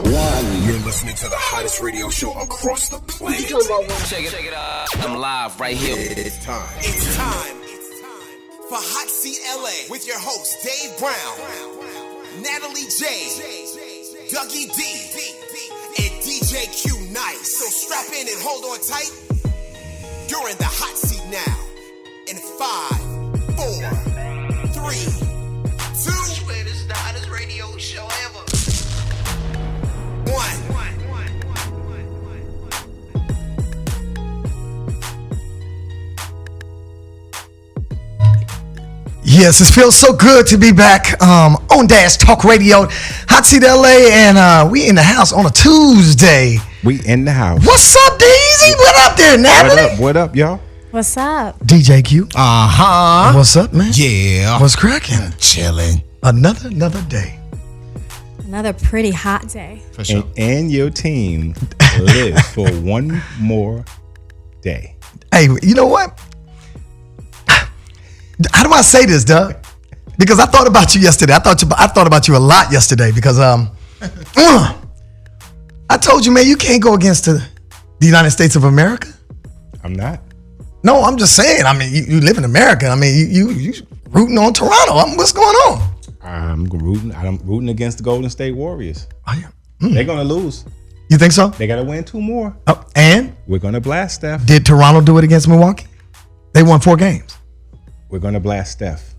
You're listening to the hottest radio show across the planet. Check it out. I'm live right here. It's time. It's time for Hot Seat LA with your hosts Dave Brown, Natalie J, Dougie D, and DJ Q Nice. So strap in and hold on tight. You're in the hot seat now. In 5, 4, 3, 2. This is the hottest radio show ever. 1. Yes, it feels so good to be back on Dash Talk Radio, Hot Seat LA, and we in the house on a Tuesday. We in the house. What's up, Deezy? What up there, Natalie? What up, y'all? What's up? DJ Q. What's up, man? Yeah. What's cracking? Chilling. Another day. Another pretty hot day. For sure. And your team lives for one more day. Hey, you know what? How do I say this, Doug? Because I thought about you yesterday. I thought about you a lot yesterday because I told you, man, you can't go against the United States of America. I'm not. No, I'm just saying. I mean, you live in America. I mean, you rooting on Toronto. What's going on? I'm rooting against the Golden State Warriors. Oh, yeah. They're gonna lose. You think so? They gotta win 2 more. Oh, and We're gonna blast Steph. did Toronto do it against Milwaukee? They won 4 games. We're gonna blast Steph.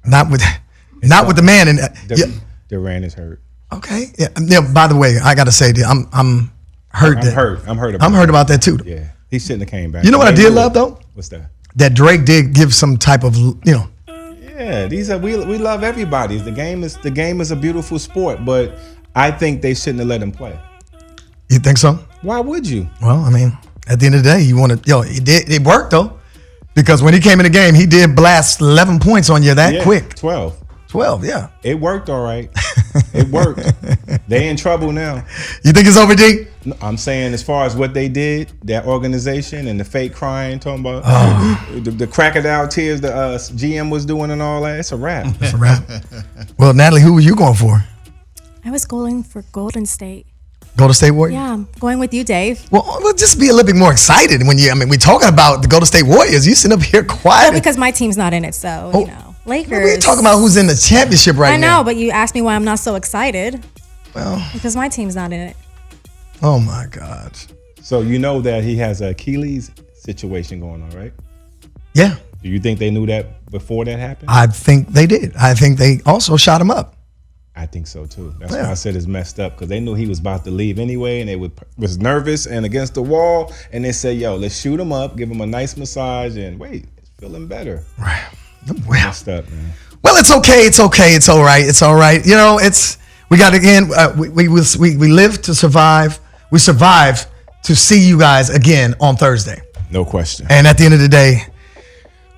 Not with the man in. Yeah. Durant is hurt. Okay. Yeah. By the way, I gotta say, I'm hurt. I'm hurt about that too. Yeah, he shouldn't have came back. You know what I did love though? What's that? That Drake did give some type of, Yeah, we love everybody. The game is a beautiful sport, but I think they shouldn't have let him play. You think so? Why would you? Well, I mean, at the end of the day, you want to, it worked though. Because when he came in the game, he did blast 11 points on you quick. 12. 12, yeah. It worked all right. It worked. They in trouble now. You think it's over, D? I'm saying as far as what they did, that organization and the fake crying, talking about the crocodile tears the GM was doing and all that, it's a wrap. It's a wrap. Well, Natalie, who were you going for? I was going for Golden State. Golden State Warriors? Yeah, I'm going with you, Dave. Well, just be a little bit more excited when we're talking about the Golden State Warriors. You sitting up here quiet. Well, because my team's not in it, so, Lakers. We're talking about who's in the championship right now. I know, but you asked me why I'm not so excited. Well. Because my team's not in it. Oh, my God. So you know that he has a Achilles situation going on, right? Yeah. Do you think they knew that before that happened? I think they did. I think they also shot him up. I think so too. That's why I said it's messed up, because they knew he was about to leave anyway, and they was nervous and against the wall, and they said, "Yo, let's shoot him up, give him a nice massage, and wait, it's feeling better." Right. Well, messed up, man. Well, it's okay. It's okay. It's all right. It's all right. We got again. We live to survive. We survive to see you guys again on Thursday. No question. And at the end of the day,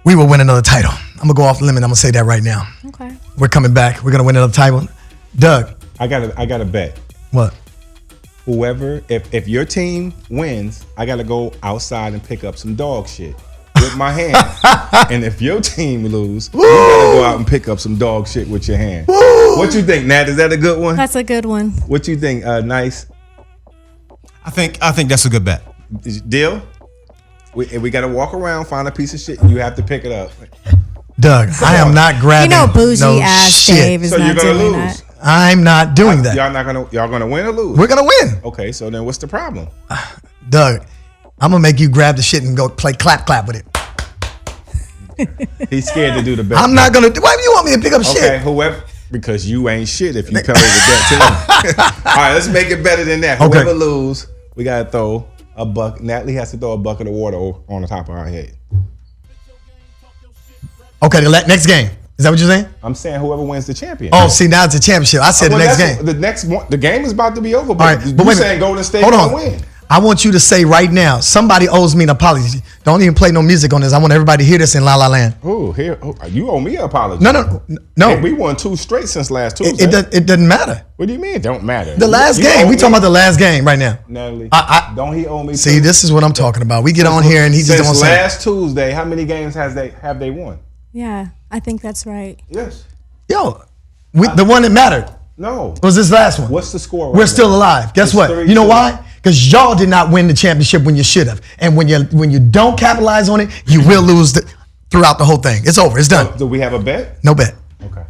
we will win another title. I'm gonna go off the limit. I'm gonna say that right now. Okay. We're coming back. We're gonna win another title. Doug, I got a bet. What? Whoever, if your team wins, I gotta go outside and pick up some dog shit with my hand. And if your team lose, you gotta go out and pick up some dog shit with your hand. Woo! What you think, Nat? Is that a good one? That's a good one. What you think, Nice? I think that's a good bet. Deal? We gotta walk around, find a piece of shit, and you have to pick it up. Doug, I am not grabbing bougie ass shit. Dave is So not you're gonna doing lose. that. I'm not doing that. Y'all gonna win or lose? We're gonna win. Okay, so then what's the problem? Doug, I'm gonna make you grab the shit and go play clap with it. He's scared to do the bet. I'm not gonna do. Why do you want me to pick up shit? Okay, whoever, because you ain't shit if you come with that team. All right, let's make it better than that. Okay. Whoever lose, we gotta throw a bucket. Natalie has to throw a bucket of water on the top of our head. Okay, the next game. Is that what you're saying? I'm saying whoever wins the champion. Oh, see, now it's a championship. I said the next game. The next one, the game is about to be over. But, All right, but wait a minute. saying Golden State Hold on. gonna win. I want you to say right now, somebody owes me an apology. Don't even play no music on this. I want everybody to hear this in La La Land. Oh, you owe me an apology. No. Hey, we won 2 straight since last Tuesday. It doesn't matter. What do you mean it don't matter? The last You game. owe We me- talking about the last game right now. Natalie, I- don't he owe me? See, 2? this is what I'm talking about. We get on here and he just Since don't say. last Tuesday, how many games have they won? Yeah, I think that's right. Yes. Yo, the one that mattered. No. It was this last one. What's the score? We're right still now? alive. Guess It's what? 32. You know why? Because y'all did not win the championship when you should have. And when you don't capitalize on it, you will lose throughout the whole thing. It's over. It's done. Do we have a bet? No bet. Okay.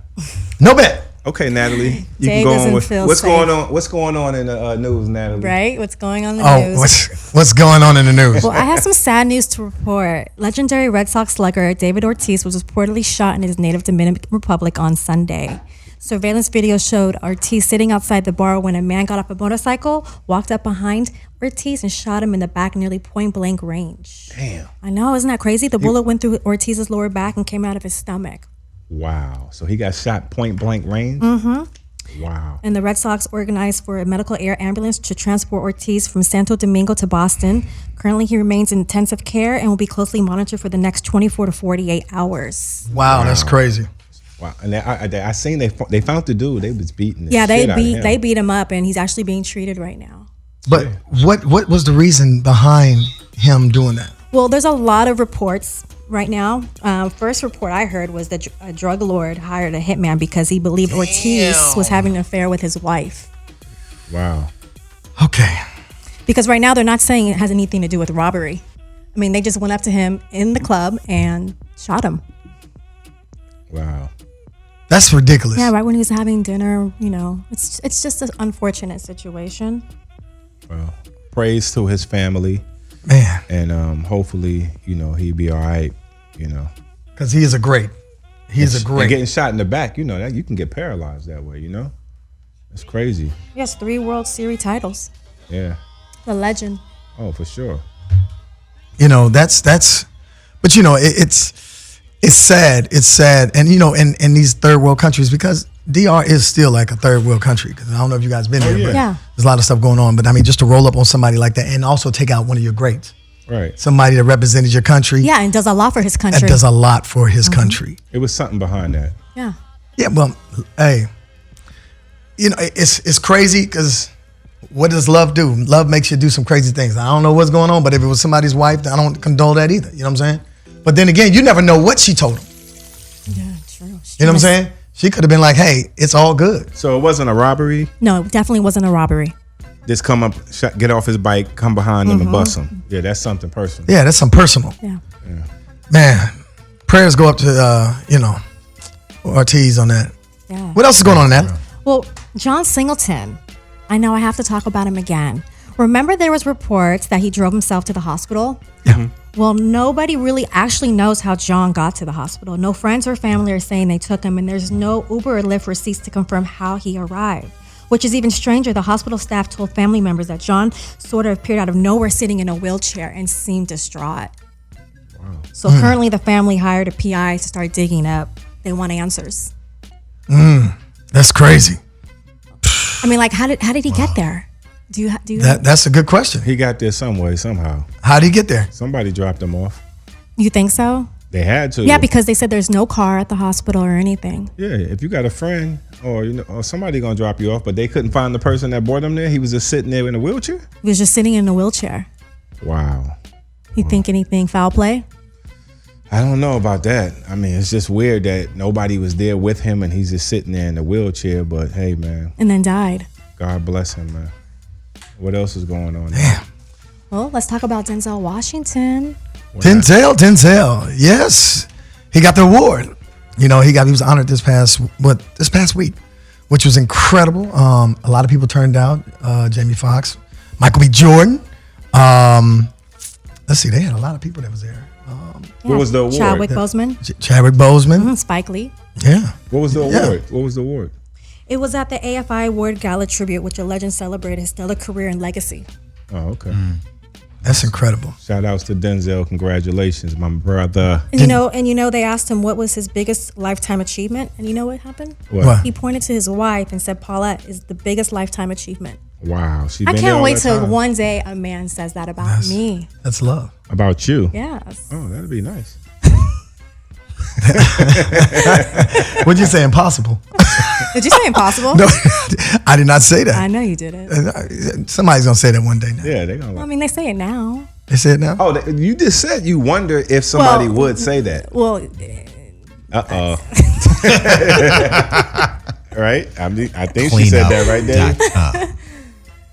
No bet. Okay, Natalie, you Jay can go on doesn't with feel what's safe. going on. What's going on in the news, Natalie? Right? What's going on in the Oh, news? what's going on in the news? Well, I have some sad news to report. Legendary Red Sox slugger David Ortiz was reportedly shot in his native Dominican Republic on Sunday. Surveillance video showed Ortiz sitting outside the bar when a man got off a motorcycle, walked up behind Ortiz, and shot him in the back nearly point-blank range. Damn. I know, isn't that crazy? The bullet went through Ortiz's lower back and came out of his stomach. Wow. So he got shot point blank range? Mm-hmm. Wow. And the Red Sox organized for a medical air ambulance to transport Ortiz from Santo Domingo to Boston. Currently, he remains in intensive care and will be closely monitored for the next 24 to 48 hours. Wow, that's crazy. Wow. And I seen they found the dude. They was beating the Yeah, shit out of him. they beat him up, and he's actually being treated right now. But what was the reason behind him doing that? Well, there's a lot of reports right now. First report I heard was that a drug lord hired a hitman because he believed Ortiz was having an affair with his wife. Wow. Okay. Because right now they're not saying it has anything to do with robbery. I mean, they just went up to him in the club and shot him. Wow. That's ridiculous. Yeah, right when he was having dinner, it's just an unfortunate situation. Well, praise to his family. Man. And hopefully, he'll be all right, Because he is a great. He's a And great. getting shot in the back, that you can get paralyzed that way, It's crazy. He has 3 World Series titles. Yeah. The legend. Oh, for sure. That's but it's sad. It's sad. And in these third world countries, because DR is still like a third world country, because I don't know if you guys been there, but Yeah. there's a lot of stuff going on. But I mean, just to roll up on somebody like that and also take out one of your greats, Right. somebody that represented your country, Yeah, and does a lot for his country. that does a lot for his country. It was something behind that. Yeah. Yeah, well, hey, it's crazy because what does love do? Love makes you do some crazy things. I don't know what's going on, but if it was somebody's wife, I don't condone that either. You know what I'm saying? But then again, you never know what she told him. Yeah, true. You know what I'm saying? She could have been like, hey, it's all good. So it wasn't a robbery. No, it definitely wasn't a robbery. Just come up, get off his bike, come behind him and bust him. Yeah, that's something personal. Yeah, that's some personal. Yeah. Man, prayers go up to, Ortiz on that. Yeah. What else is going on, Nat? Well, John Singleton, I know I have to talk about him again. Remember there was reports that he drove himself to the hospital? Yeah. Well, nobody really actually knows how John got to the hospital. No friends or family are saying they took him, and there's no Uber or Lyft receipts to confirm how he arrived. Which is even stranger, the hospital staff told family members that John sort of appeared out of nowhere sitting in a wheelchair and seemed distraught. Wow. So currently the family hired a PI to start digging up. They want answers. That's crazy. I mean, like, how did he get there? Do you That's a good question. He got there some way, somehow. How did he get there? Somebody dropped him off. you think so? They had to. Yeah, because they said there's no car at the hospital or anything. Yeah, if you got a friend or somebody gonna drop you off, but they couldn't find the person that brought him there. He was just sitting there in a wheelchair. He was just sitting in a wheelchair. Wow. You think anything foul play? I don't know about that. I mean, it's just weird that nobody was there with him and he's just sitting there in a wheelchair. But hey, man, And then died. God bless him, man. What else is going on? Damn. Well, let's talk about Denzel Washington. Denzel. Yes. He got the award. He was honored this past week, which was incredible. A lot of people turned out. Jamie Foxx, Michael B. Jordan. Let's see, they had a lot of people that was there. What was the award? Chadwick Boseman. Chadwick Boseman. Spike Lee. Yeah. What was the Yeah. award? What was the award? It was at the AFI Award Gala Tribute, which a legend celebrated his stellar career and legacy. Oh, okay. That's incredible. Shout outs to Denzel. Congratulations, my brother. And they asked him what was his biggest lifetime achievement, and you know what happened? What? He pointed to his wife and said, "Paulette is the biggest lifetime achievement." Wow. She I been there can't all wait that till time? one day a man says that about me. That's love. About you. Yes. Oh, that'd be nice. What'd you say? Impossible? Did you say impossible? No, I did not say that. I know you did it. Somebody's gonna say that one day now. Yeah, they're gonna I like. mean, they say it now. They say it now. Oh, you just said you wonder if somebody Well, would say that. Well, Uh oh. Right? I think she said that right there.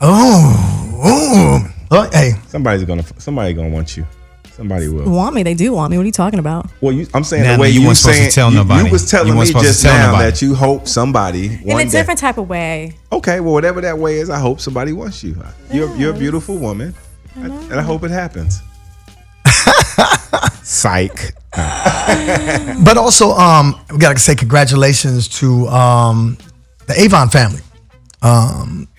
Oh, hey. Somebody gonna want you. Somebody will. Want me? They do want me. What are you talking about? Well, I'm saying Natalie, the way you you weren't supposed to saying tell nobody. You was telling You me weren't supposed to just tell now nobody. that you hope somebody In one a day. different type of way. Okay, well, whatever that way is, I hope somebody wants you. You're a beautiful woman, and I hope it happens. Psych. But also, we gotta say congratulations to the Avon family.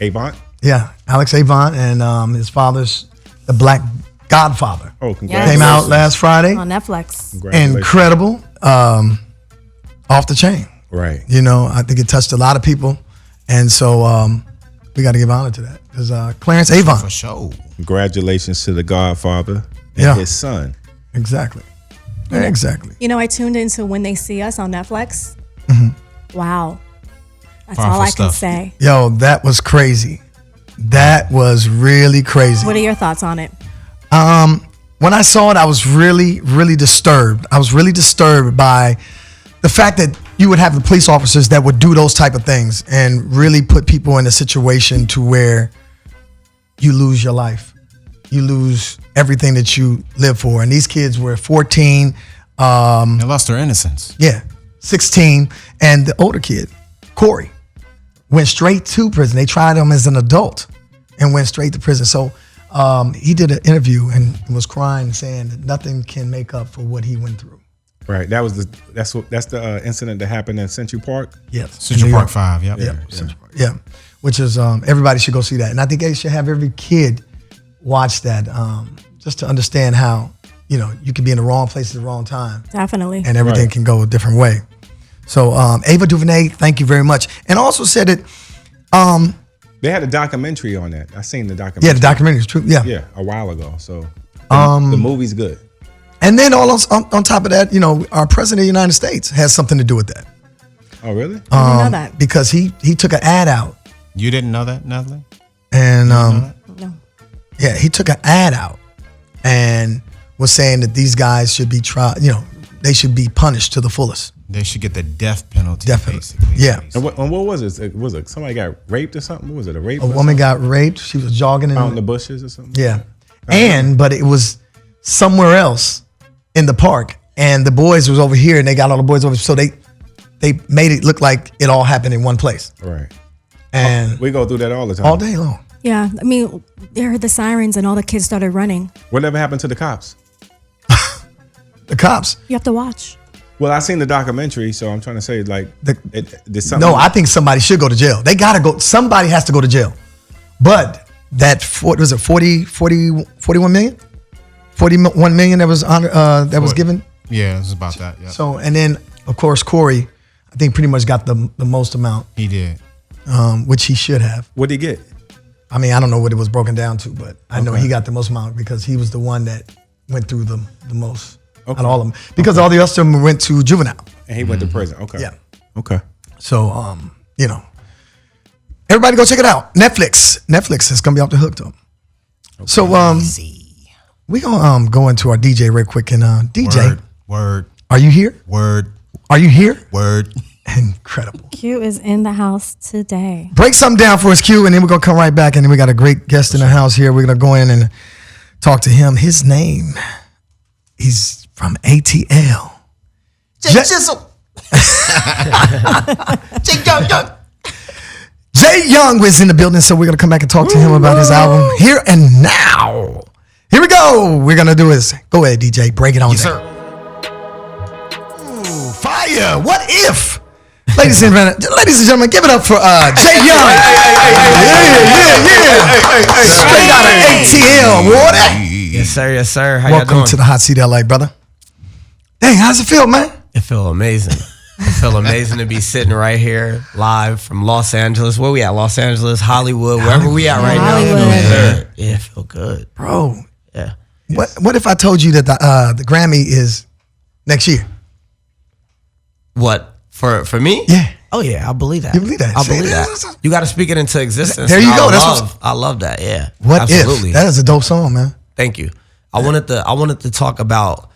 Avon? Yeah, Alex Avon and his father's the Black Godfather. Oh, congratulations. Came out last Friday. On Netflix. Incredible. Off the chain. Right. You know, I think it touched a lot of people. And so we got to give honor to that. Because Clarence Avon. For sure. Congratulations to the Godfather and Yeah. his son. Exactly. Exactly. You know, I tuned into When They See Us on Netflix. Wow. That's Powerful all I can stuff. say. Yo, that was crazy. That was really crazy. What are your thoughts on it? When I saw it, I was really, really disturbed. I was really disturbed by the fact that you would have the police officers that would do those type of things and really put people in a situation to where you lose your life. You lose everything that you live for. And these kids were 14. They lost their innocence. Yeah, 16. And the older kid, Corey, went straight to prison. They tried him as an adult and went straight to prison. So he did an interview and was crying, saying that nothing can make up for what he went through. Right. That's the incident that happened in Central Park. Yes. Central Park 5, yep. Yeah. Which is, everybody should go see that. And I think they should have every kid watch that just to understand how, you know, you can be in the wrong place at the wrong time. Definitely. And everything can go a different way. So Ava DuVernay, thank you very much. And also said that They had a documentary on that. I seen the documentary. yeah, the documentary is true. Yeah. Yeah, a while ago. So the movie's good. And then on top of that, you know, our president of the United States has something to do with that. Oh, really? I didn't know that. Because he took an ad out. You didn't know that, Natalie? And No. yeah, he took an ad out and was saying that these guys should be tried, you know, they should be punished to the fullest. They should get the death penalty, Definitely. basically. Yeah. And what was it? Was it somebody got raped or something? What was it, a rape? A woman got raped. She was jogging out in the bushes or something? Yeah. But it was somewhere else in the park. And the boys was over here and they got all the boys over. So they made it look like it all happened in one place. Right. And We go through that all the time. all day long. Yeah. I mean, they heard the sirens and all the kids started running. Whatever happened to the cops? The cops. You have to watch. Well, I seen the documentary, so I'm trying to say, like, did something. No, I think somebody should go to jail. They got to go. Somebody has to go to jail. But that, was it 41 million? 41 million that was was given. Yeah, it was about that. Yeah. So, and then, of course, Corey, I think pretty much got the most amount, He did. which he should have. What'd he get? I mean, I don't know what it was broken down to, but I know he got the most amount because he was the one that went through the most out of all of them. Because all the rest of them went to juvenile. And he went to prison. Okay. Yeah. Okay. So, you know, everybody go check it out. Netflix is gonna be off the hook though. Okay. So, we gonna go into our DJ real quick and DJ. Word. Are you here? Word. Are you here? Word. Incredible. Q is in the house today. Break something down for us, Q, and then we're gonna come right back. And then we got a great guest in the house here. We're gonna go in and talk to him. His name, he's from ATL. Jae Young was in the building, so we're gonna come back and talk to him about his album Here and Now. Here we go. We're gonna do this. Go ahead, DJ. Break it on down. Sir. Ooh, fire. What if? Ladies and gentlemen, give it up for Jae Young. Yeah. Straight out of ATL, water. Yes, sir. Yes, sir. How Welcome y'all doing? to the Hot Seat LA, brother. Dang, how's it feel, man? It feel amazing. It feel amazing to be sitting right here live from Los Angeles. Where we at? Los Angeles, Hollywood, wherever we at right now. Hollywood. Yeah, it feel good. Bro, Yeah. what if I told you that the Grammy is next year? What? For me? Yeah. Oh yeah, I believe that. You believe that? I See, believe that. You got to speak it into existence. There you And go. I love that. Yeah. What Absolutely. if? That is a dope song, man. Thank you. I wanted to talk about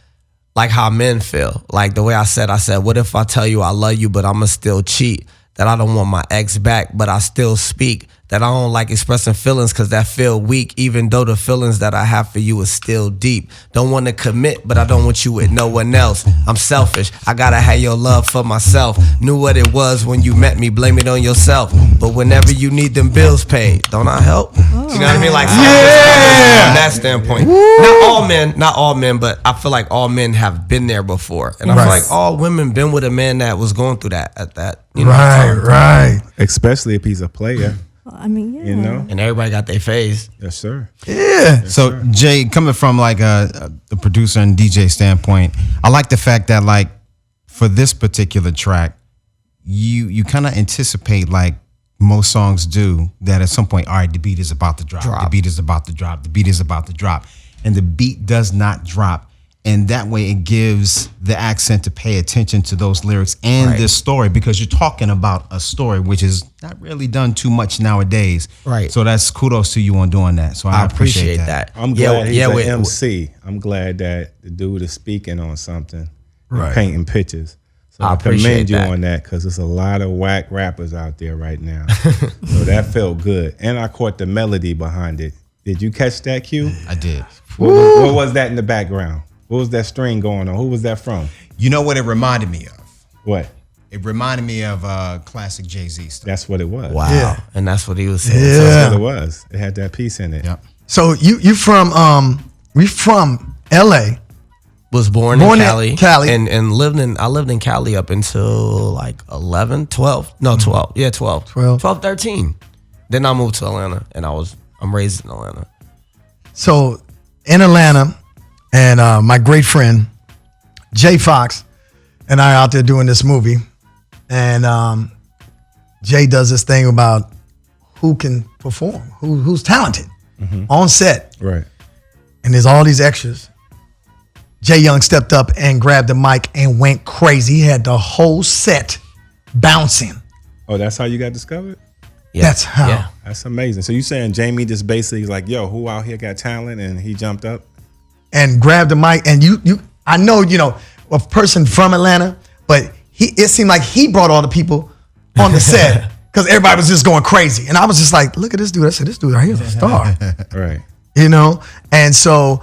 like how men feel. Like the way I said, what if I tell you I love you, but I'ma still cheat? that I don't want my ex back, but I still speak. That I don't like expressing feelings because that feel weak, even though the feelings that I have for you is still deep. Don't want to commit, but I don't want you with no one else. I'm selfish. I gotta have your love for myself. Knew what it was when you met me, blame it on yourself. But whenever you need them bills paid, don't I help? You know what I mean? Like, from that standpoint. Not all men, but I feel like all men have been there before. And I feel like all women been with a man that was going through that at that. You know, Right. Especially if he's a player. I mean, yeah. You know? And everybody got their phase. Yes, sir. Yeah. So Jay, coming from like the producer and DJ standpoint, I like the fact that like for this particular track, you kind of anticipate like most songs do that at some point, all right, the beat is about to drop. The beat is about to drop. The beat is about to drop. And the beat does not drop. And that way it gives the accent to pay attention to those lyrics and this story, because you're talking about a story, which is not really done too much nowadays. Right. So that's kudos to you on doing that. So I appreciate that. I'm glad he's an MC. I'm glad that the dude is speaking on something, painting pictures. So I commend you on that, because there's a lot of whack rappers out there right now. So that felt good. And I caught the melody behind it. Did you catch that, Q? I did. What was that in the background? What was that string going on? Who was that from? You know what it reminded me of? What? It reminded me of classic Jay-Z stuff. That's what it was. Wow. Yeah. And that's what he was saying. Yeah. That's what it was. It had that piece in it. Yep. So you from LA. Was born Born in in Cali. Cali. And I lived in Cali up until like 11, 12. No, 12. Yeah, 12. 12, 13. Then I moved to Atlanta, and I'm raised in Atlanta. So in Atlanta, and my great friend Jay Fox and I are out there doing this movie, and Jay does this thing about who can perform, who's talented on set, Right. and there's all these extras. Jae Young stepped up and grabbed the mic and went crazy. He had the whole set bouncing. Oh, that's how you got discovered? Yeah. That's how. Yeah. That's amazing. So you saying Jamie just basically like, yo, who out here got talent, and he jumped up? And grabbed the mic, and I know, a person from Atlanta, but it seemed like he brought all the people on the set because everybody was just going crazy. And I was just like, look at this dude. I said, this dude right here is a star. Right. And so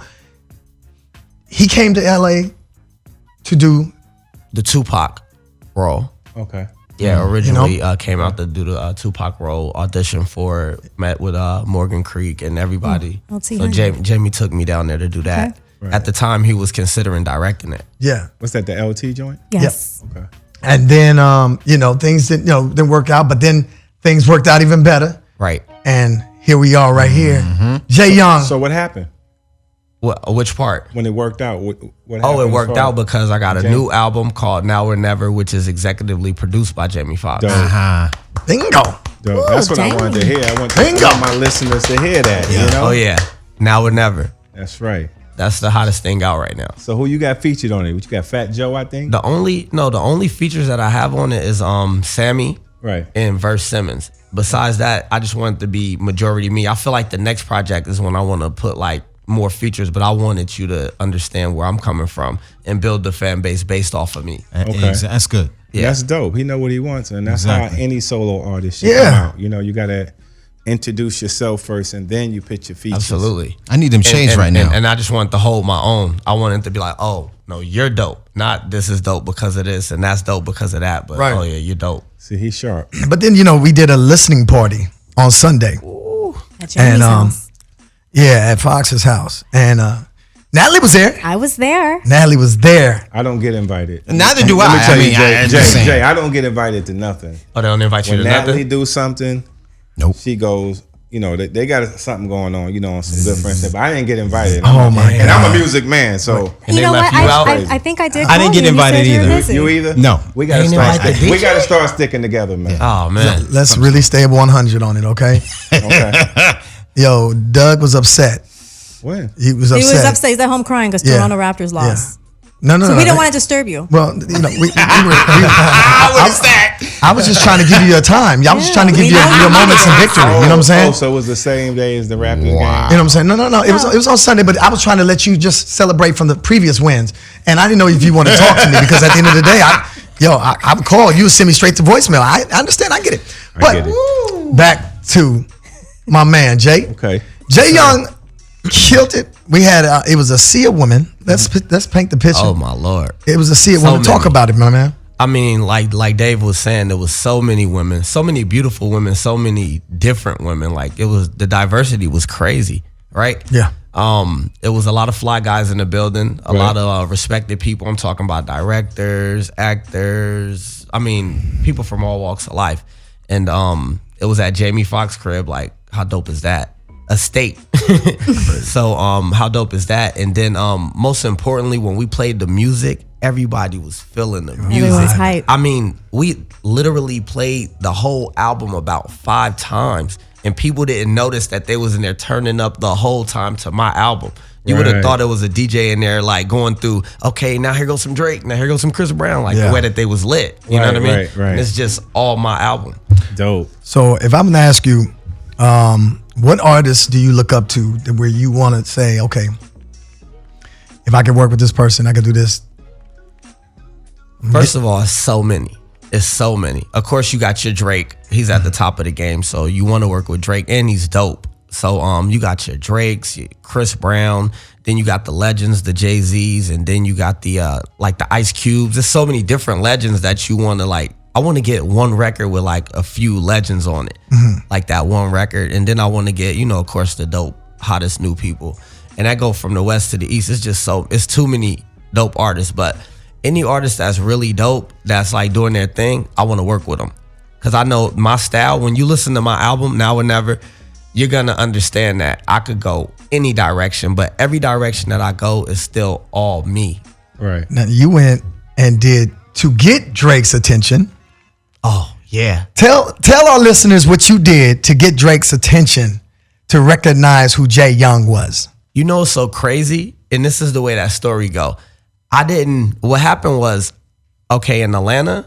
he came to LA to do The Tupac role. Okay. Yeah, originally came out to do the Tupac role, audition for it, met with Morgan Creek and everybody. So Jamie took me down there to do that. Okay. Right. At the time, he was considering directing it. Yeah. What's that, the LT joint? Yes. Okay. And then, things didn't work out, but then things worked out even better. Right. And here we are right here. Jae Young. So what happened Which part? when it worked out? What happened? Oh, it worked as far out because I got a new album called Now or Never, which is executively produced by Jamie Foxx. Dope. Bingo. Dope. That's what I wanted to hear. I want my listeners to hear that. You know? Oh, yeah. Now or Never. That's right. That's the hottest thing out right now. So who you got featured on it? What you got? Fat Joe, I think. The only features that I have on it is Sammy Right. and Verse Simmons. Besides that, I just want it to be majority me. I feel like the next project is when I want to put like more features, but I wanted you to understand where I'm coming from and build the fan base based off of me. Okay. That's good. Yeah. That's dope. He know what he wants, and that's how any solo artist should Yeah. come out. You gotta introduce yourself first, and then you pitch your features. Absolutely. I need them shades right now. And I just want to hold my own. I want it to be like, oh, no, you're dope. Not this is dope because of this, and that's dope because of that. But, Right. oh, yeah, you're dope. See, he's sharp. But then, we did a listening party on Sunday. At Jamie's house. Yeah, at Fox's house. And Natalie was there. I was there. Natalie was there. I don't get invited. Neither do Let me I. tell I you, mean, Jay, I'm just saying. Jay, I don't get invited to nothing. Oh, they don't invite you When to Natalie nothing? do something, Nope. she goes, they got something going on, on some good friends. But I didn't get invited. Oh, my And I'm God. a music man, so And You they know left what? you out? I think I did. I didn't call get you and you said invited you were either. busy. you either? No. We gotta Ain't start. invite the We DJ? gotta start sticking together, man. Oh, man. Let's really stay 100 on it, okay? Okay. Yo, Doug was upset. When? He was He upset. was upset. He's at home crying because Yeah. Toronto Raptors lost. No. So we didn't want to disturb you. Well, I was just trying to give you your time. I was just trying to give you your moments of victory. You know what I'm saying? Oh, so it was the same day as the Raptors game. You know what I'm saying? No. It was on Sunday, but I was trying to let you just celebrate from the previous wins, and I didn't know if you want to talk to me because at the end of the day, Yo, I would call you, send me straight to voicemail. I understand, I get it. But get it. back to my man Jay. Okay. Jae Young killed it. We had it was a sea of women. Let's paint the picture. Oh my Lord. It was a sea of So women. Talk many. about it, my man. I mean, like Dave was saying, there was so many women, so many beautiful women, so many different women. Like it was, the diversity was crazy, right? Yeah. It was a lot of fly guys in the building, a Right. lot of respected people. I'm talking about directors, actors. I mean, people from all walks of life. And it was at Jamie Foxx's crib. Like, how dope is that? A state. So how dope is that? And then most importantly, when we played the music, everybody was feeling the music. Everyone's hype. I mean, we literally played the whole album about 5 times, and people didn't notice that they was in there turning up the whole time to my album. You would have Right. thought it was a DJ in there, like going through, okay, now here goes some Drake, now here goes some Chris Brown, like Yeah. the way that they was lit. You know Right, what I mean? right. And it's just all my album. Dope. So if I'm gonna ask you, what artists do you look up to that where you want to say, okay, if I could work with this person, I could do this? First of all, it's so many. It's so many. Of course, you got your Drake. He's at the top of the game, so you want to work with Drake, and he's dope. So you got your Drakes, your Chris Brown, then you got the legends, the Jay-Z's, and then you got the like the Ice Cubes. There's so many different legends that you want to like. I want to get one record with like a few legends on it, like that one record, and then I want to get, you know, of course, the dope, hottest new people, and I go from the west to the east. It's just it's too many dope artists, but any artist that's really dope, that's like doing their thing, I want to work with them. Cause I know my style, when you listen to my album, Now or Never, you're gonna understand that I could go any direction, but every direction that I go is still all me. Right. Now you went and did to get Drake's attention. Oh, yeah. Tell our listeners what you did to get Drake's attention to recognize who Jae Young was. You know, it's so crazy, and this is the way that story go. What happened was, okay, in Atlanta,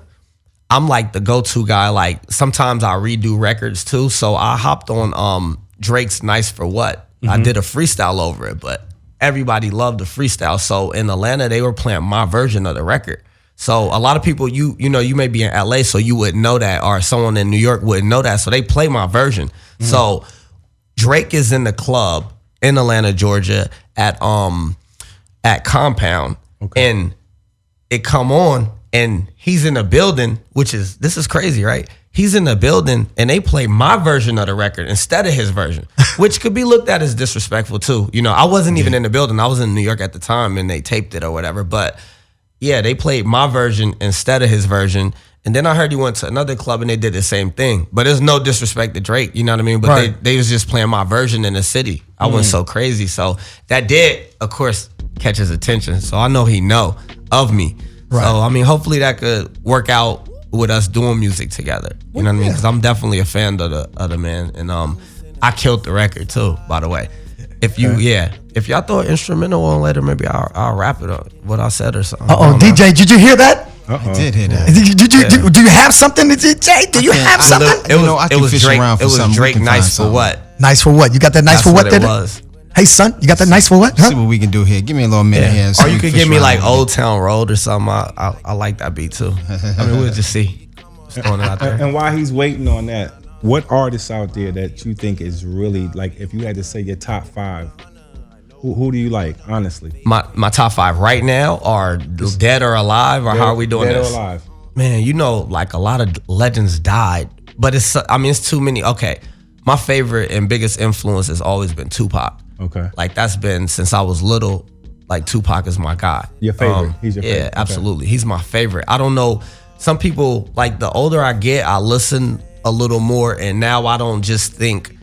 I'm like the go-to guy. Like sometimes I redo records too. So I hopped on Drake's Nice for What. I did a freestyle over it, but everybody loved the freestyle. So in Atlanta, they were playing my version of the record. So a lot of people, you know, you may be in LA, so you wouldn't know that, or someone in New York wouldn't know that. So they play my version. So Drake is in the club in Atlanta, Georgia at Compound. Okay. And it come on, and he's in the building, this is crazy, right? He's in the building, and they play my version of the record instead of his version, which could be looked at as disrespectful too. You know, I wasn't even in the building. I was in New York at the time, and they taped it or whatever. But yeah, they played my version instead of his version. And then I heard he went to another club, and they did the same thing. But there's no disrespect to Drake, you know what I mean? But Right. they was just playing my version in the city. I went so crazy. So that did, of course, catch his attention. So I know he know of me. Right. So, I mean, hopefully that could work out with us doing music together. You know what I mean? Because I'm definitely a fan of the man. And I killed the record too, by the way. If y'all throw an instrumental on later, maybe I'll rap it up, what I said or something. DJ, did you hear that? I did hear that. Do you have something? Jay, do you have something? I can fish around for It was something. We Drake can Nice find for something. What? Nice for what? You got that nice That's for what? what it there? was. Hey son, you got that nice for what? Huh? See what we can do here. Give me a little minute here. so Or we you could fish give me around like with it. Old Town Road or something. I like that beat too. I mean, we'll just see. Just throwing it out there. And while he's waiting on that, what artists out there that you think is really, like, if you had to say your top 5, who do you like, honestly? My top 5 right now are dead or alive, or how are we doing Dead this? or alive? Man, you know, like a lot of legends died, but it's too many. Okay, my favorite and biggest influence has always been Tupac. Okay. Like that's been since I was little. Like Tupac is my guy. Your favorite? He's your favorite. Yeah, Okay. absolutely. He's my favorite. I don't know. Some people, like the older I get, I listen a little more, and now I don't just think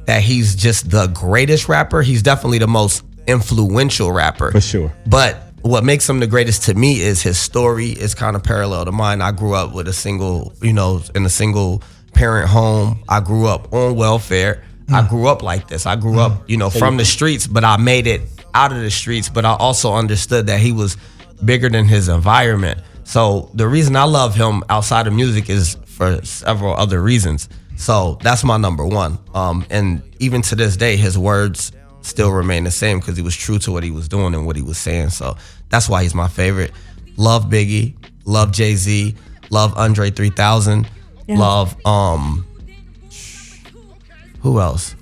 that he's just the greatest rapper. He's definitely the most influential rapper. For sure. But what makes him the greatest to me is his story is kind of parallel to mine. I grew up with in a single parent home. I grew up on welfare. I grew up like this. I grew up, from the streets, but I made it out of the streets. But I also understood that he was bigger than his environment. So the reason I love him outside of music is for several other reasons. So that's my number one. And even to this day, his words still remain the same because he was true to what he was doing and what he was saying. So that's why he's my favorite. Love Biggie, love Jay-Z, love Andre 3000, love who else?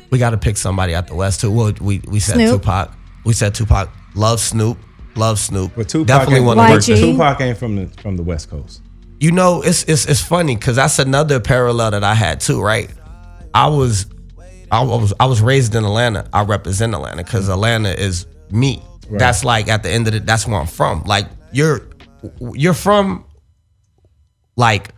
We got to pick somebody out the West too. Well, we said Snoop. Tupac. We said Tupac. Love Snoop. But Tupac Definitely ain't, one of the Tupac ain't from the West Coast. You know, it's funny because that's another parallel that I had too, right? I was raised in Atlanta. I represent Atlanta because Atlanta is me. Right. That's like at the end of it, that's where I'm from. Like you're from like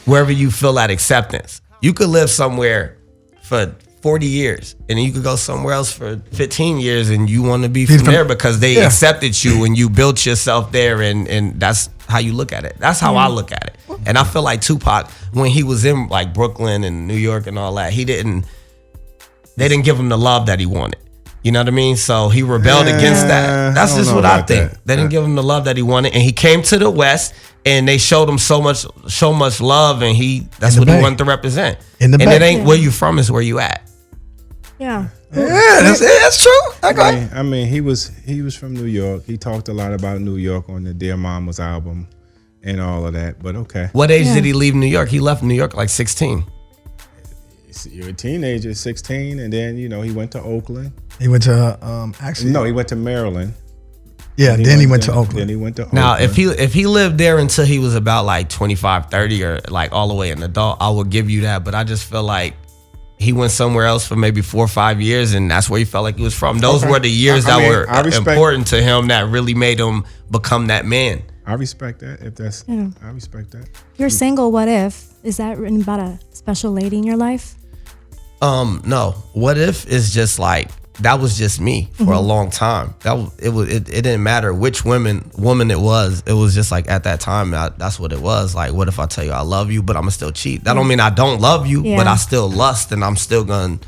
wherever you feel that acceptance. You could live somewhere for 40 years and then you could go somewhere else for 15 years and you want to be from there because they accepted you and you built yourself there and that's how you look at it. That's how I look at it. And I feel like Tupac, when he was in like Brooklyn and New York and all that, they didn't give him the love that he wanted. You know what I mean? So he rebelled against that. That's just what I think. They didn't give him the love that he wanted. And he came to the West and they showed him so much love and that's what he wanted to represent. And it ain't where you from, it's where you at. Yeah. That's true. Okay. I mean, he was from New York. He talked a lot about New York on the Dear Mama's album and all of that. But okay. What age did he leave New York? He left New York like 16. You're a teenager, 16, and then he went to Oakland. He went to he went to Maryland. Yeah, then he went to Oakland. Then he went to now, Oakland. if he lived there until he was about like 25, 30 or like all the way an adult, I would give you that. But I just feel like he went somewhere else for maybe 4 or 5 years, and that's where he felt like he was from. Those were the years that were important to him that really made him become that man. I respect that. I respect that. You're single. What if? Is that written about a special lady in your life? No. What if is just like that was just me for a long time. It didn't matter which woman it was. It was just like at that time that's what it was. Like, what if I tell you I love you, but I'ma still cheat? That don't mean I don't love you, but I still lust and I'm still gonna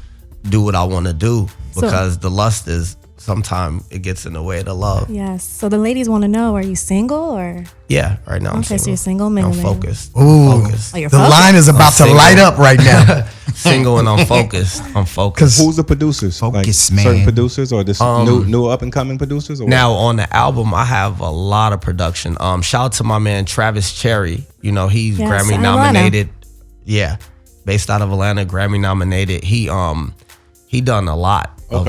do what I want to do because the lust is sometimes it gets in the way of the love. Yes. So the ladies want to know: are you single or? Yeah, right now I'm single. So you're single, I'm focused. Ooh, Oh, you're the focused? line is about to light up right now. Single and I'm focused. I'm focused. Who's the producers? Focus, like man. Certain producers or this new up and coming producers? Or now on the album, I have a lot of production. Shout out to my man Travis Cherry. You know he's Grammy nominated. Yeah, based out of Atlanta, Grammy nominated. He done a lot of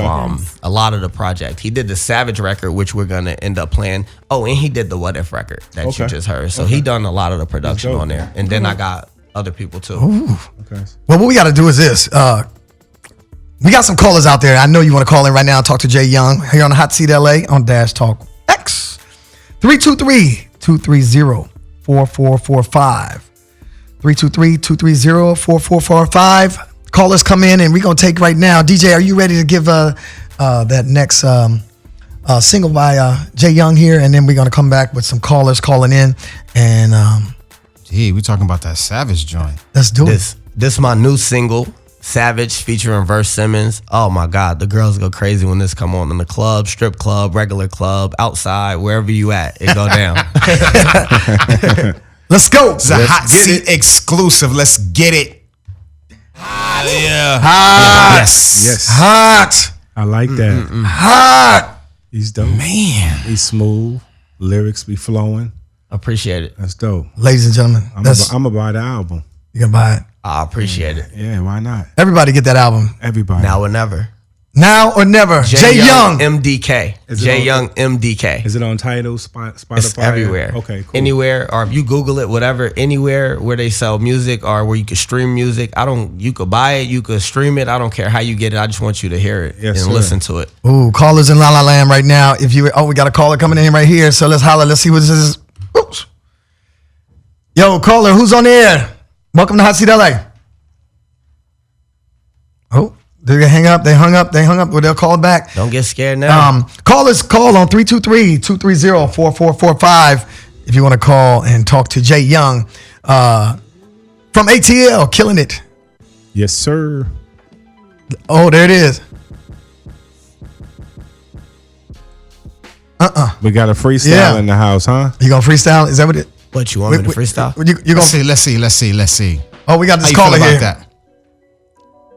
a lot of the project. He did the Savage record, which we're gonna end up playing. Oh, and he did the What If record that you just heard. So he done a lot of the production on there. And then I got other people too. Ooh. Okay. Well, what we got to do is this. We got some callers out there. I know you want to call in right now and talk to Jae Young here on the Hot Seat LA on Dash Talk X. 323-230-4445. 323-230-4445. Callers come in and we're going to take right now. DJ, are you ready to give that next single by Jae Young here? And then we're going to come back with some callers calling in. And we're talking about that Savage joint. Let's do it. This my new single, Savage, featuring Verse Simmons. Oh my God, the girls go crazy when this come on in the club, strip club, regular club, outside, wherever you at, it go down. Let's go. It's a Hot Seat exclusive. Let's get it. Yeah. Hot. Yes. Hot. I like that. Hot. He's dope. Man. He's smooth. Lyrics be flowing. Appreciate it. That's dope. Ladies and gentlemen, I'm gonna buy the album. You gonna buy it? I appreciate it. Yeah, why not? Everybody get that album. Everybody. Now or never. Now or never. Jae Young. MDK. Jae Young MDK. Is it on Tidal, Spotify? It's everywhere. Okay, cool. Anywhere, or if you Google it, whatever, anywhere where they sell music or where you can stream music. You could buy it, you could stream it. I don't care how you get it. I just want you to hear it and listen to it. Ooh, callers in La La Land right now. We got a caller coming in right here. So let's holler. Let's see what this is. Oops. Yo, caller, who's on the air? Welcome to Hot Seat LA. Oh. Did they hang up? They hung up. Well, they'll call back. Don't get scared now. Call on 323-230-4445 if you want to call and talk to Jae Young from ATL, killing it. Yes, sir. Oh, there it is. We got a freestyle in the house, huh? You gonna freestyle? Is that what it? What you want me to freestyle? You gonna Let's see. Oh, we got this How you caller feel here. about that?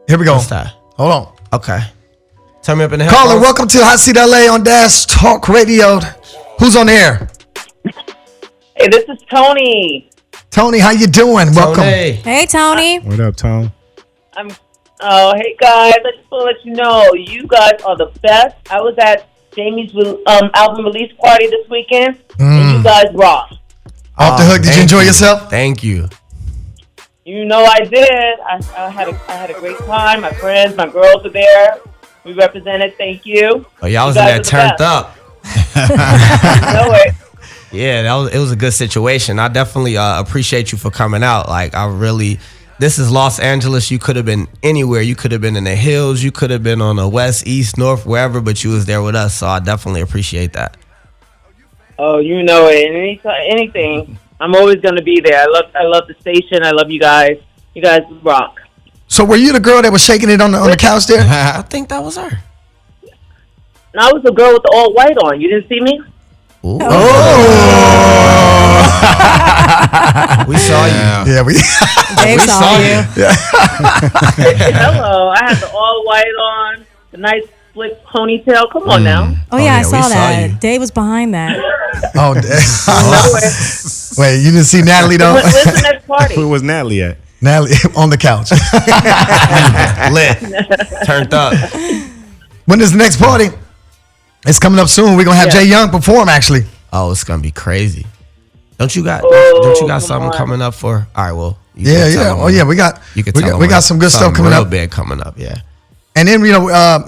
Here we go. What's that? Hold on. Okay. Turn me up in the Caller, headphones. welcome to Hot Seat LA on Dash Talk Radio. Who's on the air? Hey, this is Tony. Tony, how you doing? Welcome. Hey, Tony. What up, Tom? Hey guys, I just want to let you know, you guys are the best. I was at Jamie's album release party this weekend, and you guys rock. Off the hook. Did you enjoy yourself? Thank you. You know I did. I had a great time. My friends, my girls were there. We represented. Thank you. Oh, y'all was You in guys there are the turned up. You know it. Yeah, it was a good situation. I definitely appreciate you for coming out. Like, this is Los Angeles. You could have been anywhere. You could have been in the hills. You could have been on the west, east, north, wherever, but you was there with us. So I definitely appreciate that. Oh, you know it. Anything. I'm always gonna be there. I love the station. I love you guys. You guys rock. So were you the girl that was shaking it on the couch there? I think that was her. And I was the girl with the all white on. You didn't see me? Ooh. Oh. We saw you. Yeah, we saw you. Hello. I had the all white on, the nice split ponytail. Come on now. Oh, yeah, I we saw saw that. you. Dave was behind that. Oh, Know it. wait, you didn't see Natalie though? When's the next party? Where was Natalie at? Natalie on the couch. Lit. Turned up. When is the next party? It's coming up soon. We're gonna have Jae Young perform. Actually, Oh, it's gonna be crazy. Don't you got come something on. coming up for? All right, well. yeah. Oh yeah, we got some good stuff something coming real up. big coming up. Yeah. And then we trying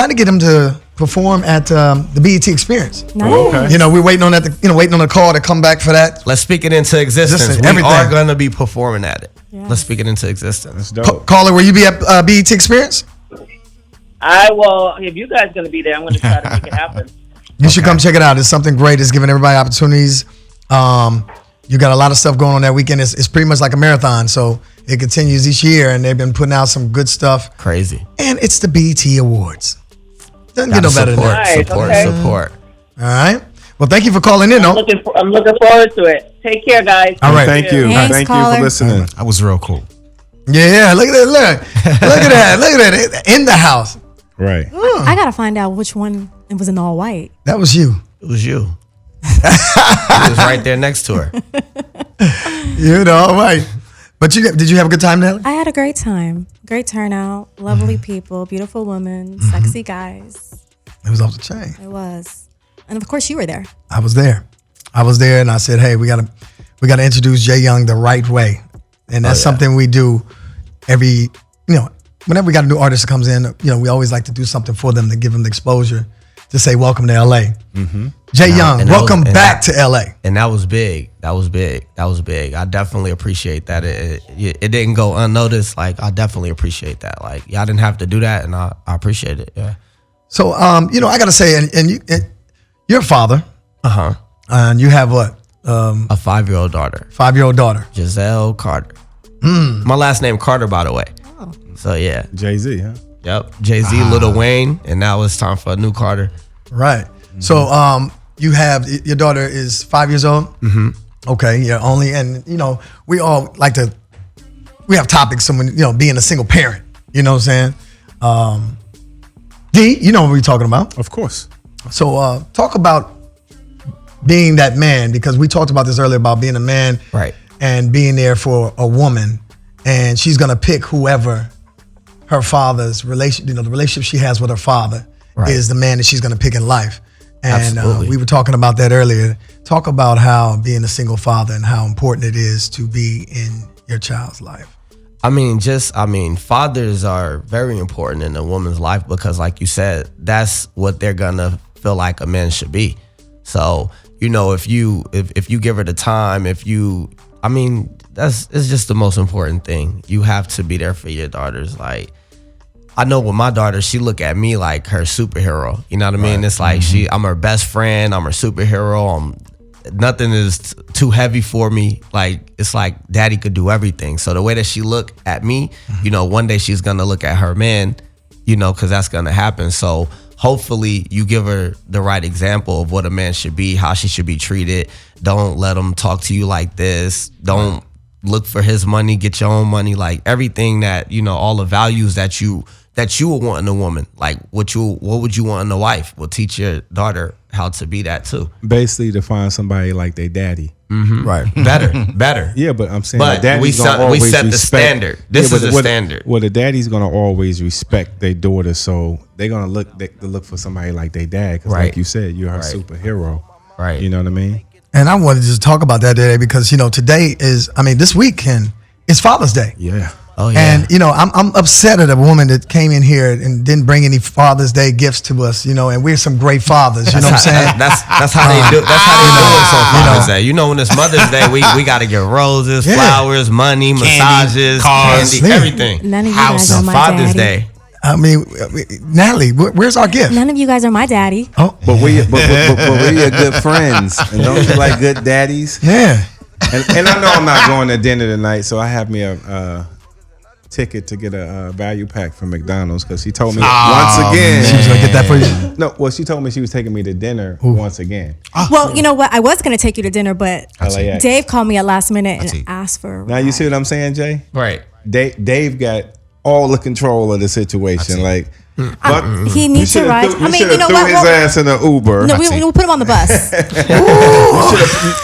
to get him to perform at the BET Experience. Nice. Okay. We're waiting on that. Waiting on the call to come back for that. Let's speak it into existence. Existence, We everything. are gonna be performing at it. Yeah. Let's speak it into existence. That's dope. Caller, will you be at BET Experience? I will. If you guys going to be there, I'm going to try to make it happen. You should come check it out. It's something great. It's giving everybody opportunities. You got a lot of stuff going on that weekend. It's pretty much like a marathon, so it continues each year, and they've been putting out some good stuff. Crazy. And it's the BET Awards. Doesn't get no better than that. Nice, Support. All right. Well, thank you for calling in, I'm though. looking forward to it. Take care, guys. All right. Thank you. Thanks, Thank you caller. for listening. That was real cool. Yeah, look at that. Look at that. Look at that. In the house. Right. I got to find out which one it was in all white. That was you. It was you. He was right there next to her. All right. But did you have a good time, Natalie? I had a great time. Great turnout. Lovely people. Beautiful women. Sexy guys. It was off the chain. It was. And of course, you were there. I was there, and I said, "Hey, we gotta introduce Jae Young the right way," and that's something we do every, whenever we got a new artist that comes in, we always like to do something for them to give them the exposure to say, "Welcome to LA." Mm-hmm. Jae Young, welcome back to LA. And that was big. That was big. I definitely appreciate that. It didn't go unnoticed. Like, I definitely appreciate that. Like, y'all didn't have to do that, and I appreciate it. Yeah. So, I gotta say, and you're a father, and you have what? A 5-year-old daughter, 5-year-old daughter, Giselle Carter. My last name Carter, by the way. So yeah, Jay-Z, huh? yep. Jay-Z, Lil Wayne, and now it's time for a new Carter. right? So, you have your daughter is 5 years old. Mm-hmm. Okay, yeah, only, and we all like to. We have topics. Someone, being a single parent. You know what I'm saying? D, you know what we're talking about. Of course. So talk about being that man, because we talked about this earlier about being a man, Right. and being there for a woman, and she's gonna pick whoever her father's relation, the relationship she has with her father is the man that she's gonna pick in life. And Absolutely. we were talking about that earlier. Talk about how being a single father and how important it is to be in your child's life. Fathers are very important in a woman's life because, like you said, that's what they're gonna feel like a man should be. So, if you give her the time, it's just the most important thing. You have to be there for your daughters. Like, I know with my daughter, she look at me like her superhero. You know what I mean? It's like I'm her best friend. I'm her superhero. Nothing is too heavy for me. Like, it's like daddy could do everything. So the way that she look at me, one day she's gonna look at her man, because that's gonna happen. So hopefully you give her the right example of what a man should be, how she should be treated. Don't let him talk to you like this. Don't look for his money, get your own money. Like, everything that, all the values that you would want in a woman. Like, what would you want in a wife? Well, teach your daughter how to be that too. Basically, to find somebody like their daddy. Right. Better. Yeah, but I'm saying But the daddy's gonna we always set the respect- standard. This Yeah, is but the standard. Well, the daddy's gonna always respect their daughter, so they're gonna look for somebody like their dad. Because, Right. like you said, you're her Right. superhero. Right. You know what I mean? And I wanted to just talk about that today because, today this weekend is Father's Day. Yeah. Oh yeah. And I'm upset at a woman that came in here and didn't bring any Father's Day gifts to us, and we're some great fathers, you know what I'm saying? That's how they do. That's how they do it on Father's Day. When it's Mother's Day, we got to get roses, Yeah. flowers, money, massages, cars, candy, everything. None of you guys are On my Father's daddy. Day. Natalie, where's our gift? None of you guys are my daddy. Oh, But we're your good friends, and don't you like good daddies? yeah. And I know I'm not going to dinner tonight, so I have me a ticket to get a value pack from McDonald's because she told me once again. She was going to get that for you? No, well, she told me she was taking me to dinner once again. Well, you know what? I was going to take you to dinner, but LAX. Dave called me at last minute and see. asked for a Now you see what I'm saying, Jay? Right. Dave got all the control of the situation. Like, but he needs to ride. You should have threw his ass in an Uber. No, we'll put him on the bus.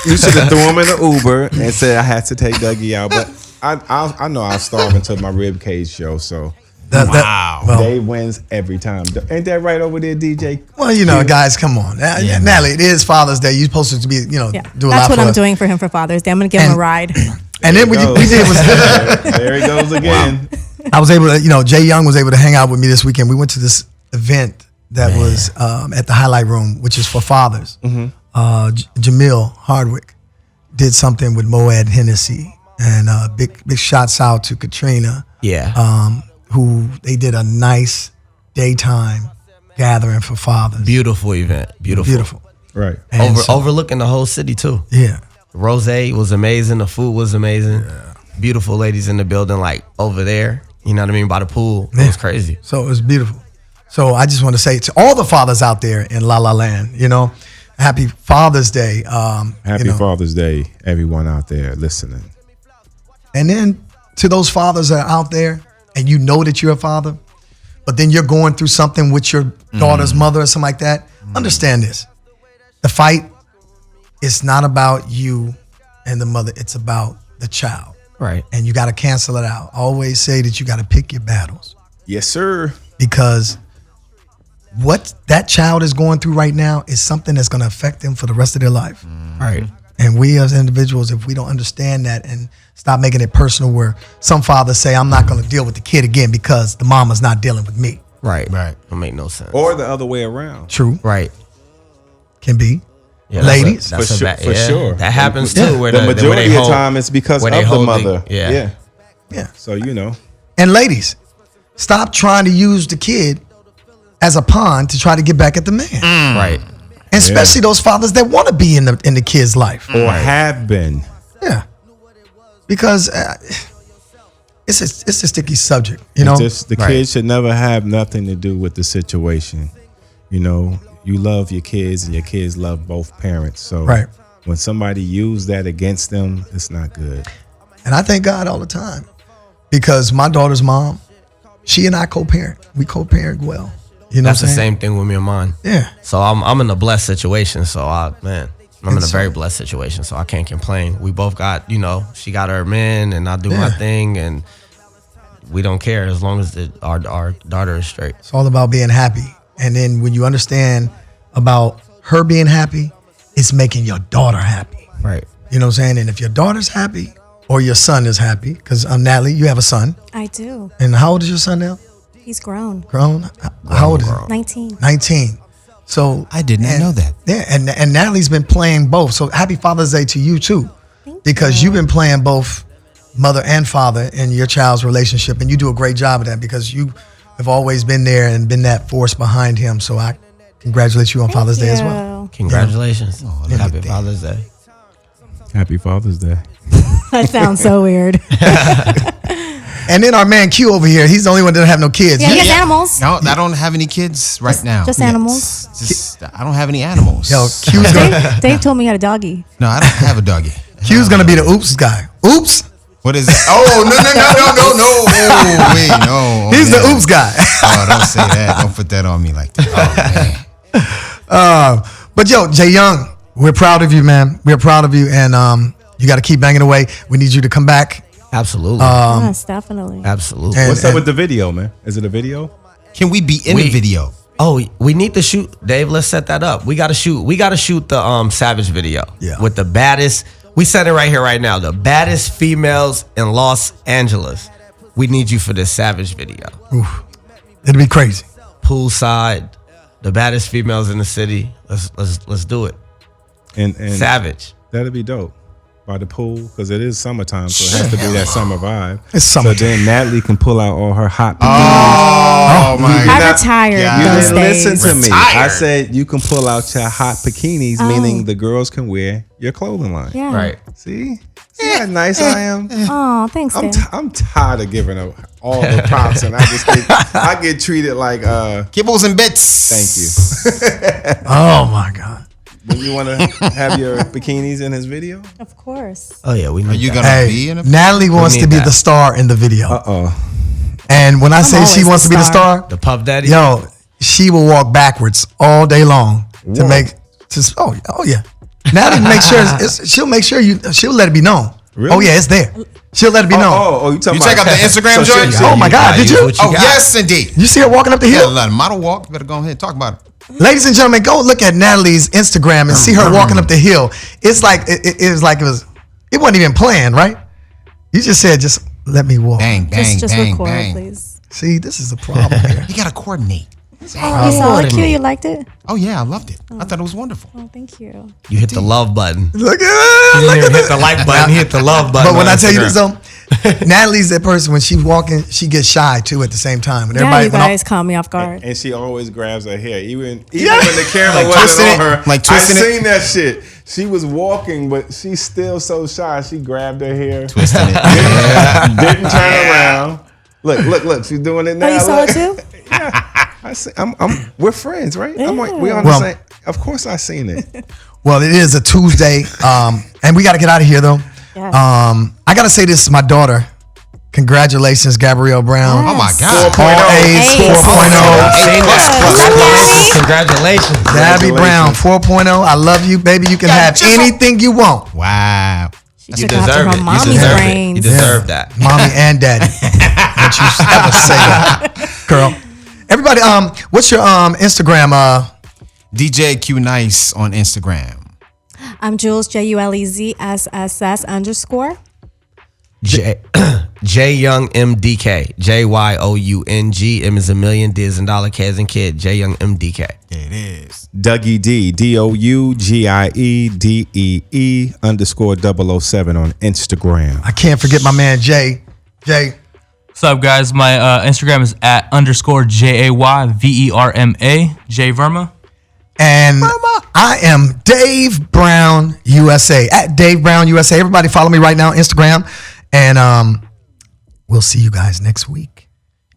You should have threw him in an Uber and said I had to take Dougie out. But I know I'll starve until my rib cage show. So Well, Dave wins every time. Ain't that right over there, DJ? well, guys, come on. Natalie, it is Father's Day. You're supposed to be, do a lot That's what for I'm us. doing for him for Father's Day. I'm going to give him a ride. And then what we did was There he goes again. I was able to, Jae Young was able to hang out with me this weekend. We went to this event that was at the Highlight Room, which is for fathers. Jamil Hardwick did something with Moed Hennessy, and big shouts out to Katrina. Yeah. Who they did a nice daytime gathering for fathers. Beautiful event. Beautiful. Right. And Overlooking the whole city too. Yeah. Rose was amazing. The food was amazing. Yeah. Beautiful ladies in the building, like over there. You know what I mean? By the pool. It was crazy. So it was beautiful. So I just want to say to all the fathers out there in La La Land, happy Father's Day. Happy Father's Day, everyone out there listening. And then to those fathers that are out there and you know that you're a father, but then you're going through something with your daughter's mother or something like that, understand this. The fight is not about you and the mother. It's about the child. Right. And you got to cancel it out. Always say that you got to pick your battles. Yes, sir. Because what that child is going through right now is something that's going to affect them for the rest of their life. Right. And we as individuals, if we don't understand that and stop making it personal, where some fathers say, I'm not going to deal with the kid again because the mama's not dealing with me. Right. Don't make no sense. Or the other way around. True. Right. Can be. Yeah, Ladies. that's For sure. That happens too. Where the where majority they of hold- time it's because of where they the hold mother. Yeah. So And ladies, stop trying to use the kid as a pawn to try to get back at the man. Right. And especially those fathers that want to be in the kid's life. Or have been. Yeah. Because it's a sticky subject, The kids should never have nothing to do with the situation. You love your kids and your kids love both parents. So when somebody use that against them, it's not good. And I thank God all the time because my daughter's mom, she and I co-parent. We co-parent well. That's the same thing with me and mine. Yeah. So I'm in a blessed situation. So I'm in a very blessed situation. So I can't complain. We both got, she got her men and I do my thing, and we don't care as long as our daughter is straight. It's all about being happy. And then when you understand about her being happy, it's making your daughter happy. Right. You know what I'm saying? And if your daughter's happy or your son is happy, because Natalie, you have a son. I do. And how old is your son now? He's grown. Grown? How old is he? 19. 19. So I did not know that. Yeah, and Natalie's been playing both. So happy Father's Day to you too. Because you've been playing both mother and father in your child's relationship, and you do a great job of that because you have always been there and been that force behind him. So I congratulate you on Father's Day as well. Congratulations. Yeah. Happy Father's Day. Happy Father's Day. That sounds so weird. And then our man Q over here, he's the only one that doesn't have no kids. Yeah, he has animals. No, I don't have any kids right now. Just animals. I don't have any animals. Yo, Q's gonna, Dave told me he had a doggy. No, I don't have a doggy. Q's gonna be the oops guy. Oops. What is it? Oh, no. Wait, no. He's the oops guy. Oh, don't say that. Don't put that on me like that. Oh, man. But yo, Jae Young, we're proud of you, man. We're proud of you, and you got to keep banging away. We need you to come back. Absolutely. Yes, definitely. Absolutely. What's up with the video, man? Is it a video? Can we be in the video? Oh, we need to shoot. Dave, let's set that up. We gotta shoot the Savage video. Yeah. With the baddest. We set it right here, right now. The baddest females in Los Angeles. We need you for this Savage video. Oof. It'll be crazy. Poolside, the baddest females in the city. Let's do it. And Savage. That'd be dope. By the pool, because it is summertime, so it has to be that summer vibe. It's summer. So then Natalie can pull out all her hot. Oh my God! I retired You those didn't days. listen to me. Retired. I said you can pull out your hot bikinis, meaning the girls can wear your clothing line. Yeah. Right. See how nice I am. Oh, thanks, Dave. I'm tired of giving up all the props, and I get treated like. Kibbles and bits. Thank you. Oh my God. Do you want to have your bikinis in his video? Of course. Oh yeah, we need Are you that. gonna be in a Natalie wants need to be that. the star in the video. And when I say she always wants the to be the star. star, The Puff Daddy? yo, she will walk backwards all day long to make. Oh yeah. Natalie make sure she'll make sure she'll let it be known. Really? Oh yeah, it's there. She'll let it be known. You talking You check about out the Instagram joint? Oh my God, did you? What you Oh got? yes, indeed. You see her walking up the Yeah, hill? let a model walk. You better go ahead and talk about it. Ladies and gentlemen, go look at Natalie's Instagram and see her walking up the hill. It's like it wasn't even planned, right? You just said, just let me walk. Bang, bang, Just bang, record, bang. please. See, this is a problem here. You gotta coordinate. Oh, you saw it cute. You liked it? Oh yeah, I loved it. I thought it was wonderful. Oh, thank you. You hit the love button. Look He at didn't even that. hit the like button. He hit the love button. But when on I tell you Instagram. this though, Natalie's that person when she's walking, she gets shy too at the same time. When Yeah, everybody, you guys caught me off guard. And she always grabs her hair, even when the Like camera wasn't twisting on it, her. like twisting I it. seen that shit. She was walking, but she's still so shy. She grabbed her hair, Twisting it. didn't turn around. Look. She's doing it now. Oh, you saw Look. it too? I see. We're friends, right? I'm like, we on Well- the same. Of course, I seen it. well, it is a Tuesday, and we got to get out of here though. Yes. I got to say this to my daughter. Congratulations, Gabrielle Brown. Oh my God. 4.0. All A's, 4.0. Congratulations. Gabby Brown, 4.0. I love you, baby. You can have anything you want. Wow. She You took out to deserve her it. You mommy's deserve it. brains. You deserve that. Mommy and daddy. Don't you ever say that, girl. Everybody, what's your Instagram? DJ Q Nice on Instagram. I'm Jules, JULEZSSS_. Jae Young MDK. JYOUNG. M is a million. D is in dollar. K is in kid. Jae Young MDK. There it is. Dougie D, DOUGIEDEE_007 on Instagram. I can't forget my man Jay. Jay, What's up, guys? My Instagram is @_JAYVERMA, Jay Verma. and I am Dave Brown USA at Dave Brown USA. Everybody follow me right now on Instagram, and we'll see you guys next week.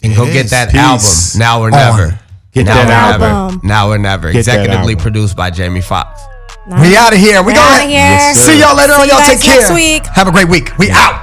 And go get that Peace. album. Now or never. Get Now that or album. never. Now or never. Get that Executively album. produced by Jamie Foxx. We out of here. We We're outta going here. see y'all later See on. you Y'all guys take care. next week. Have a great week. We out.